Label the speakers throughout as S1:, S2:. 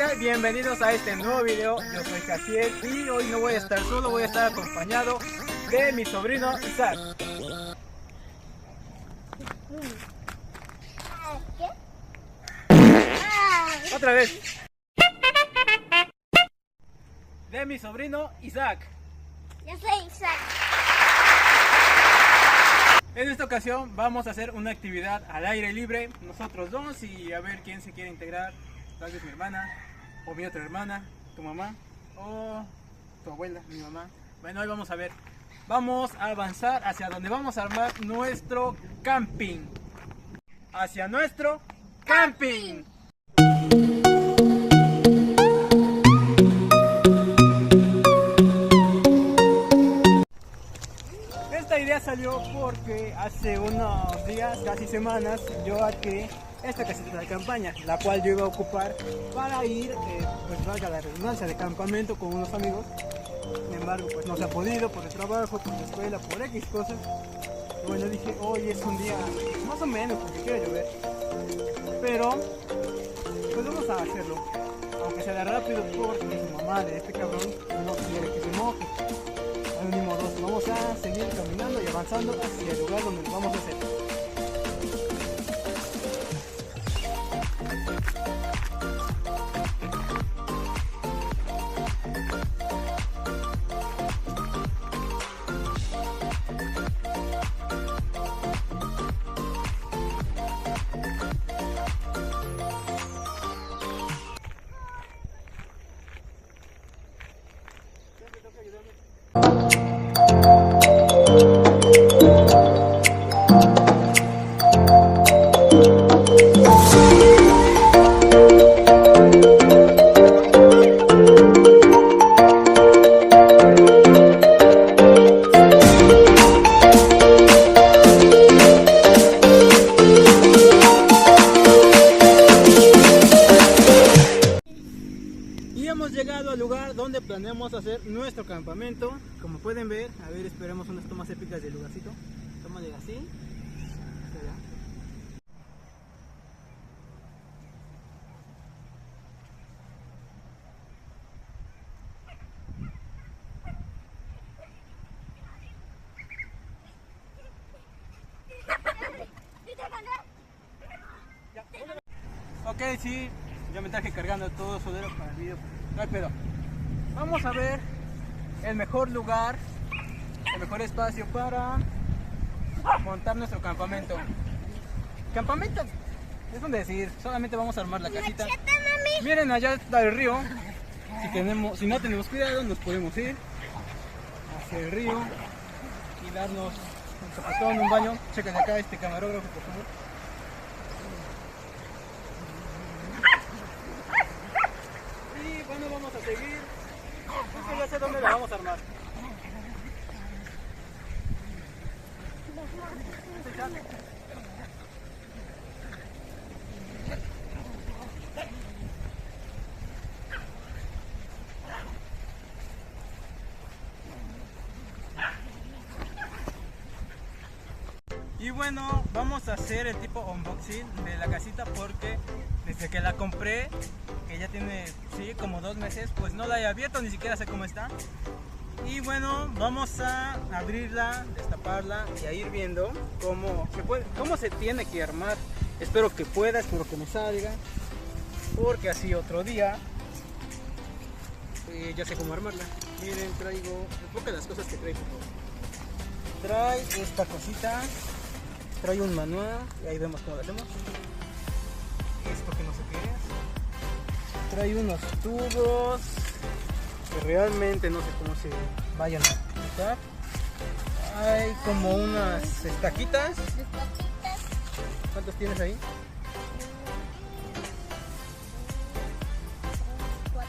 S1: tal? Bienvenidos a este nuevo video. Yo soy Casiel y hoy no voy a estar solo, voy a estar acompañado de mi sobrino Isaac. Otra vez. De mi sobrino Isaac.
S2: Yo soy Isaac.
S1: En esta ocasión vamos a hacer una actividad al aire libre, nosotros dos, y a ver quién se quiere integrar. Tal vez mi hermana, o mi otra hermana, tu mamá, o tu abuela, mi mamá. Bueno, hoy vamos a ver. Vamos a avanzar hacia donde vamos a armar nuestro camping. Hacia nuestro camping. Esta idea salió porque hace unos días, casi semanas, yo adquirí esta casita de campaña, la cual yo iba a ocupar para ir, pues valga la redundancia, de campamento con unos amigos. Sin embargo, pues no se ha podido por el trabajo, por la escuela, por X cosas. Y bueno, dije, hoy es un día más o menos porque quiere llover, pero pues vamos a hacerlo, aunque sea de rápido, porque su mamá de este cabrón no quiere que se moje. Ni modo, vamos a seguir caminando y avanzando hacia el lugar donde lo vamos a hacer. Llegado al lugar donde planeamos hacer nuestro campamento. Como pueden ver, a ver, esperemos unas tomas épicas del lugarcito. Tómale así. Ok, sí, ya me traje cargando todo sodero para el video. No hay pedo. Vamos a ver el mejor lugar, el mejor espacio para montar nuestro campamento. Campamento es un decir, solamente vamos a armar la casita. Miren, allá está el río. Si no tenemos cuidado, nos podemos ir hacia el río y darnos un zapatón, un baño. Chequen acá este camarógrafo, por favor. Vamos a seguir, porque ya sé dónde la vamos a armar. Y bueno, vamos a hacer el tipo unboxing de la casita porque desde que la compré, que ya tiene como 2 meses, pues no la he abierto, ni siquiera sé cómo está. Y bueno, vamos a abrirla, destaparla y a ir viendo cómo se tiene que armar. Espero que pueda, espero que me salga, porque así otro día ya sé cómo armarla. Miren, traigo pocas las cosas que traigo. Trae esta cosita, trae un manual y ahí vemos cómo lo hacemos. Esto que no sé qué es. Trae unos tubos que realmente no sé cómo se vayan a usar. Hay como unas estaquitas. ¿Cuántos tienes ahí?
S2: 4.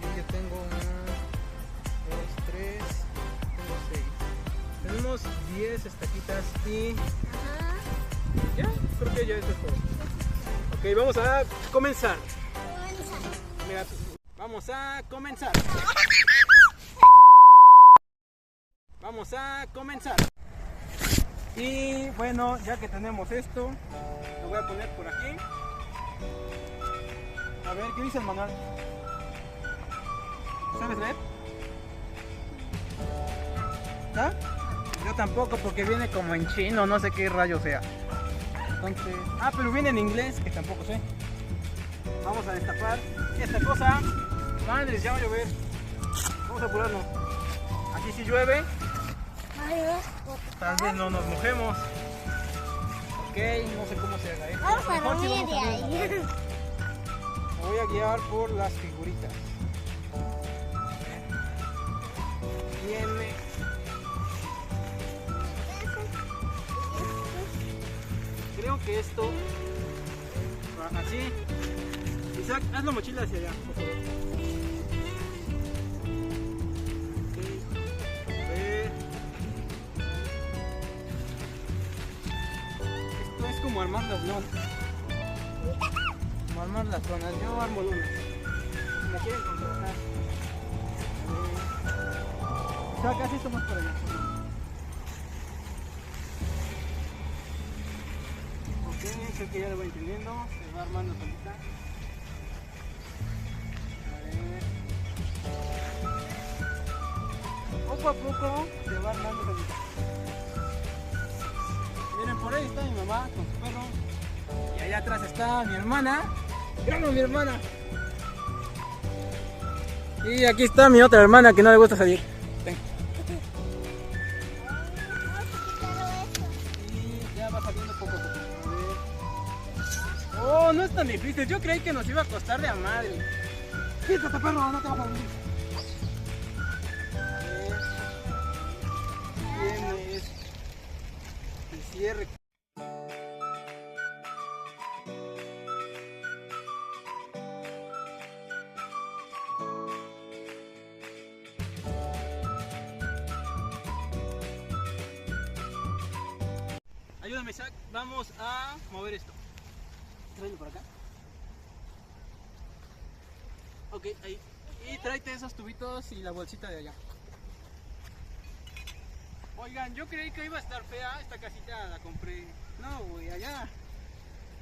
S1: Y yo tengo 1, 2, 3, tengo 6. Tenemos 10 estaquitas y ya, creo que ya eso es todo. Ok, vamos a comenzar. Mira, vamos a comenzar. Vamos a comenzar. Y bueno, ya que tenemos esto, lo voy a poner por aquí. A ver, ¿qué dice el manual? ¿Sabes leer? ¿No? Yo tampoco, porque viene como en chino, no sé qué rayo sea. Entonces... Ah, pero viene en inglés, que tampoco sé. Vamos a destapar esta cosa. Madres, ya va a llover. Vamos a apurarnos. Aquí si llueve, tal vez no nos mojemos. Ok, no sé cómo se haga esto.
S2: Vamos a
S1: Mejor sí
S2: dormir
S1: vamos
S2: de
S1: a
S2: ahí.
S1: ver. Me voy a guiar por las figuritas. Viene. Creo que esto va así. Isaac, haz la mochila hacia allá, por favor. Ok, a ver. Esto es como armar las lonas. Como armar las lonas. Yo armo lonas. Si la quieren contratar. Isaac, haz esto más para allá. Creo que ya lo voy entendiendo, se va armando solita. A ver. Poco a poco se va armando solita. Miren, por ahí está mi mamá con su perro. Y allá atrás está mi hermana. ¡Vamos, mi hermana! Y aquí está mi otra hermana que no le gusta salir. Ven. Y ya va saliendo poco a poco. Oh, no es tan difícil. Yo creí que nos iba a costar de a madre. Quítate, perro, no te vas a venir. Tienes el cierre. Ayúdame, Isaac. Vamos a mover esto. Tráelo por acá. Ok, ahí. Y tráete esos tubitos y la bolsita de allá. Oigan, yo creí que iba a estar fea. Esta casita la compré. No, güey, allá.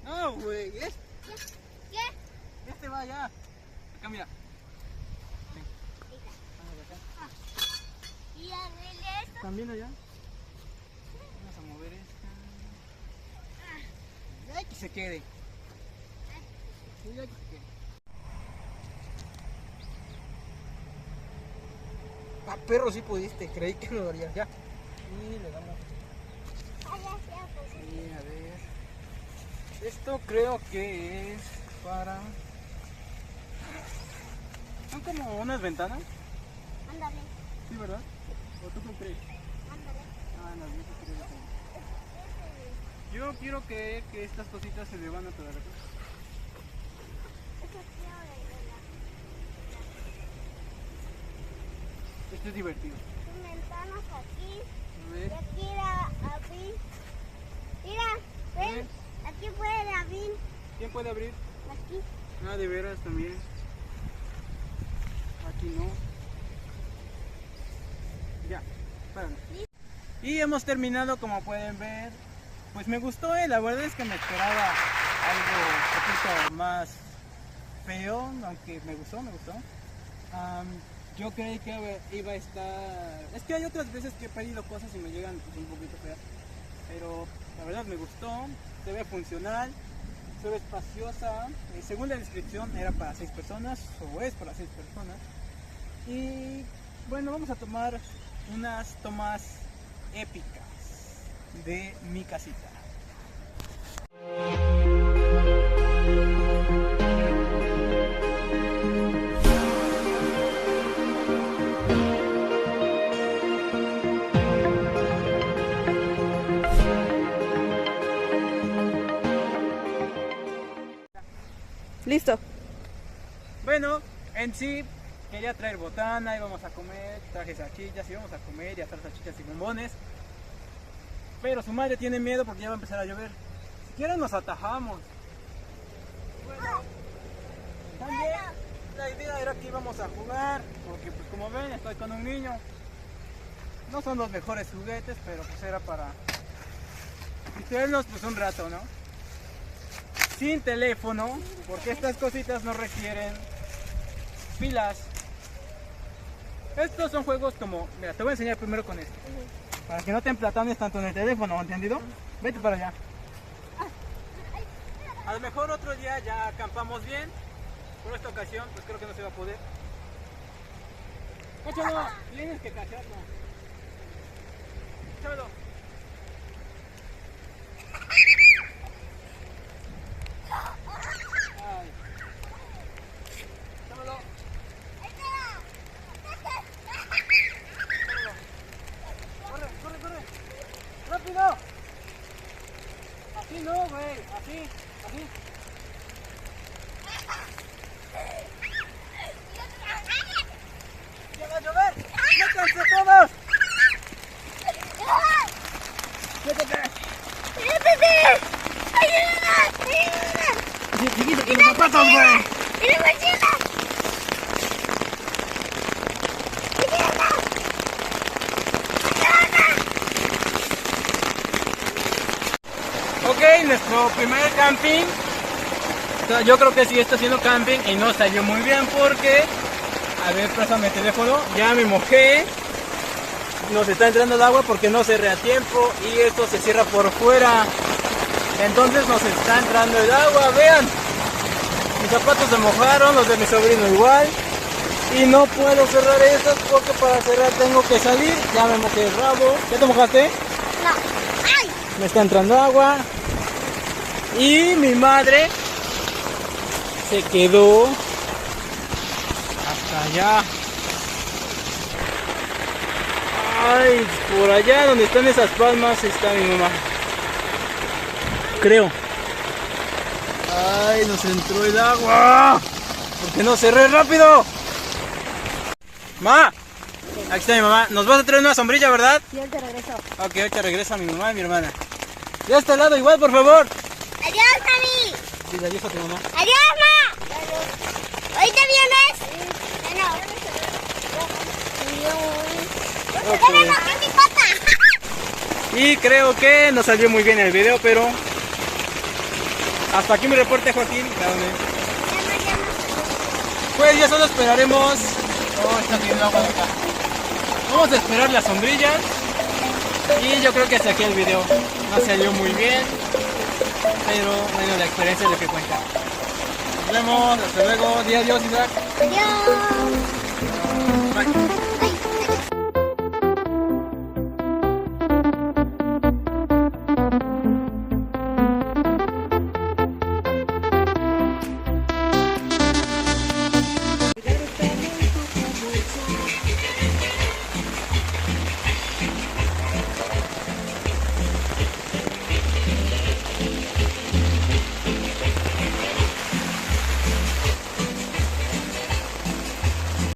S1: No, güey.
S2: ¿Qué?
S1: Este va allá. Acá, mira. Ven. Vamos acá.
S2: ¿Y abrirle esto?
S1: También allá. Vamos a mover esta. Ya que se quede. Sí, ya que se quede. Ah, perro, sí pudiste. Creí que lo harías ya. Y le damos. Sí, a ver. Esto creo que es para... Son como unas ventanas.
S2: Ándale,
S1: Sí, ¿verdad? ¿O tú qué crees?
S2: ándale.
S1: Ah, no, yo creo que yo quiero que estas cositas se le van a pegar acá.
S2: Eso quiero arreglar.
S1: Esto es divertido.
S2: Tus ventanas aquí.
S1: A
S2: Y
S1: ver.
S2: aquí era abrir. Mira, ven. Aquí puede abrir.
S1: ¿Quién puede abrir?
S2: Aquí.
S1: Ah, de veras también. Aquí no. Ya, espérame. Y hemos terminado, como pueden ver. Pues me gustó, la verdad es que me esperaba algo un poquito más feo, aunque me gustó. Yo creí que iba a estar... Es que hay otras veces que he pedido cosas y me llegan pues, un poquito feas. Pero la verdad me gustó, se ve funcional, se ve espaciosa. Según la descripción era para 6 personas, o es para 6 personas. Y bueno, vamos a tomar unas tomas épicas de mi casita.
S3: Listo.
S1: Bueno, en sí quería traer botana, íbamos a comer, traje salchichas, íbamos a comer y a hacer salchichas y bombones. Pero su madre tiene miedo porque ya va a empezar a llover. Si quieren nos atajamos. Bueno, también la idea era que íbamos a jugar, porque pues como ven estoy con un niño. No son los mejores juguetes, pero pues era para distraernos pues un rato, ¿no? sin teléfono, porque estas cositas no requieren pilas. Estos son juegos como, mira, te voy a enseñar primero con esto, para que no te emplatanes tanto en el teléfono, ¿entendido? Vete para allá. A lo mejor otro día ya acampamos bien, por esta ocasión pues creo que no se va a poder. Cáchalo, tienes que cacharlo. Cáchalo. Ay. Cáchalo. Corre, corre, corre. ¡Rápido! Así no, güey. Así, así. ¡Ya va a llover! ¡Métanse todos! ¡Métete! Sí, chiquito, que los zapatos, güey. Ok, nuestro primer camping. O sea, yo creo que sí está haciendo camping y no salió muy bien porque... A ver, préstame el teléfono. Ya me mojé. Nos está entrando el agua porque no cerré a tiempo y esto se cierra por fuera. Entonces nos está entrando el agua, vean. Mis zapatos se mojaron, los de mi sobrino igual. Y no puedo cerrar estas porque para cerrar tengo que salir. Ya me mojé el rabo. ¿Ya te mojaste?
S2: No. ¡Ay!
S1: Me está entrando agua. Y mi madre se quedó hasta allá. Ay, por allá donde están esas palmas está mi mamá. Creo. Ay, nos entró el agua. ¿Por qué no cerré rápido? Ma, aquí está mi mamá. Nos vas a traer una sombrilla, ¿verdad?
S2: Sí, él te regresó.
S1: Ok, ahorita regresa mi mamá y mi hermana. Ya está al lado igual, por favor.
S2: Adiós, mami.
S1: Dile adiós a tu mamá.
S2: Adiós, ma. ¿Ahorita vienes? No.
S1: Ok.
S2: ¡Ya me mojé mi pata!
S1: Y creo que no salió muy bien el video, pero hasta aquí mi reporte, Joaquín. Pues ya solo esperaremos. Oh, está haciendo agua acá. Vamos a esperar las sombrillas. Y yo creo que hasta aquí el video. No salió muy bien, pero bueno, la experiencia es lo que cuenta. Nos vemos, hasta luego. Di adiós, Isaac.
S2: Adiós.
S1: Bye.
S2: Ay.